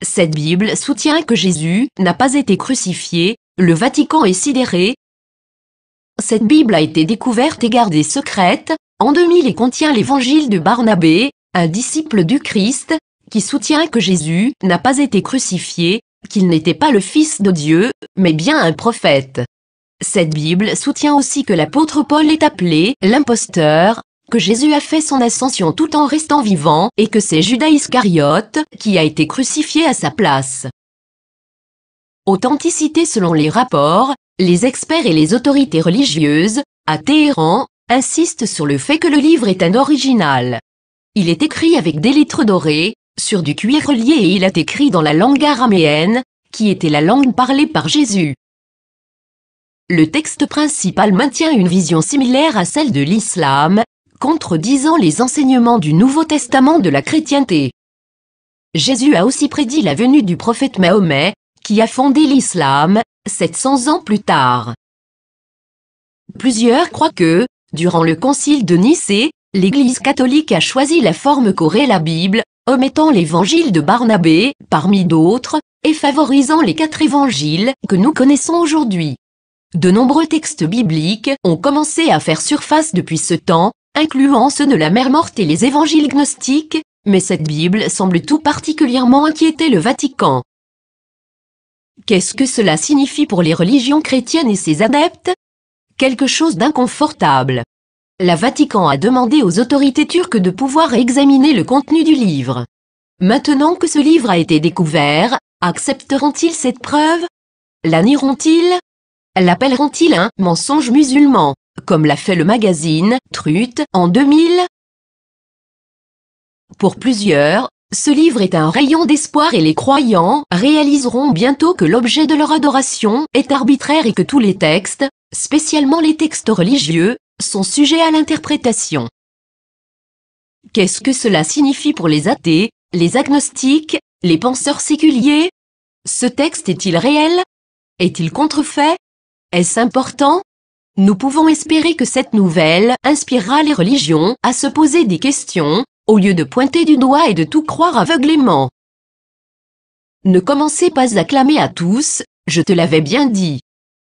Cette Bible soutient que Jésus n'a pas été crucifié, le Vatican est sidéré. Cette Bible a été découverte et gardée secrète en 2000 et contient l'évangile de Barnabé, un disciple du Christ, qui soutient que Jésus n'a pas été crucifié, qu'il n'était pas le Fils de Dieu, mais bien un prophète. Cette Bible soutient aussi que l'apôtre Paul est appelé l'imposteur, que Jésus a fait son ascension tout en restant vivant et que c'est Judas Iscariote qui a été crucifié à sa place. Authenticité selon les rapports, les experts et les autorités religieuses, à Téhéran, insistent sur le fait que le livre est un original. Il est écrit avec des lettres dorées, sur du cuir relié et il est écrit dans la langue araméenne, qui était la langue parlée par Jésus. Le texte principal maintient une vision similaire à celle de l'islam, contredisant les enseignements du Nouveau Testament de la chrétienté. Jésus a aussi prédit la venue du prophète Mahomet, qui a fondé l'islam, 700 ans plus tard. Plusieurs croient que, durant le concile de Nicée, l'Église catholique a choisi la forme qu'aurait la Bible, omettant l'évangile de Barnabé, parmi d'autres, et favorisant les 4 évangiles que nous connaissons aujourd'hui. De nombreux textes bibliques ont commencé à faire surface depuis ce temps, incluant ceux de la mer morte et les évangiles gnostiques, mais cette Bible semble tout particulièrement inquiéter le Vatican. Qu'est-ce que cela signifie pour les religions chrétiennes et ses adeptes? Quelque chose d'inconfortable. Le Vatican a demandé aux autorités turques de pouvoir examiner le contenu du livre. Maintenant que ce livre a été découvert, accepteront-ils cette preuve? La nieront-ils? L'appelleront-ils un mensonge musulman, comme l'a fait le magazine Trut en 2000? Pour plusieurs, ce livre est un rayon d'espoir et les croyants réaliseront bientôt que l'objet de leur adoration est arbitraire et que tous les textes, spécialement les textes religieux, sont sujets à l'interprétation. Qu'est-ce que cela signifie pour les athées, les agnostiques, les penseurs séculiers? Ce texte est-il réel? Est-il contrefait? Est-ce important? Nous pouvons espérer que cette nouvelle inspirera les religions à se poser des questions, au lieu de pointer du doigt et de tout croire aveuglément. Ne commencez pas à clamer à tous, je te l'avais bien dit.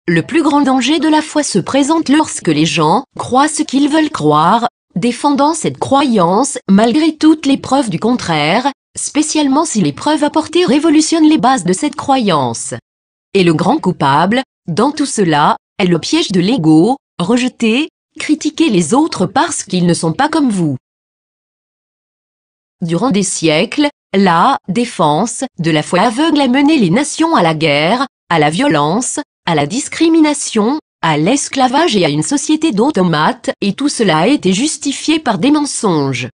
Le plus grand danger de la foi se présente lorsque les gens croient ce qu'ils veulent croire, défendant cette croyance malgré toutes les preuves du contraire, spécialement si les preuves apportées révolutionnent les bases de cette croyance. Et le grand coupable, dans tout cela, est le piège de l'ego, rejeter, critiquer les autres parce qu'ils ne sont pas comme vous. Durant des siècles, la défense de la foi aveugle a mené les nations à la guerre, à la violence, à la discrimination, à l'esclavage et à une société d'automates, et tout cela a été justifié par des mensonges.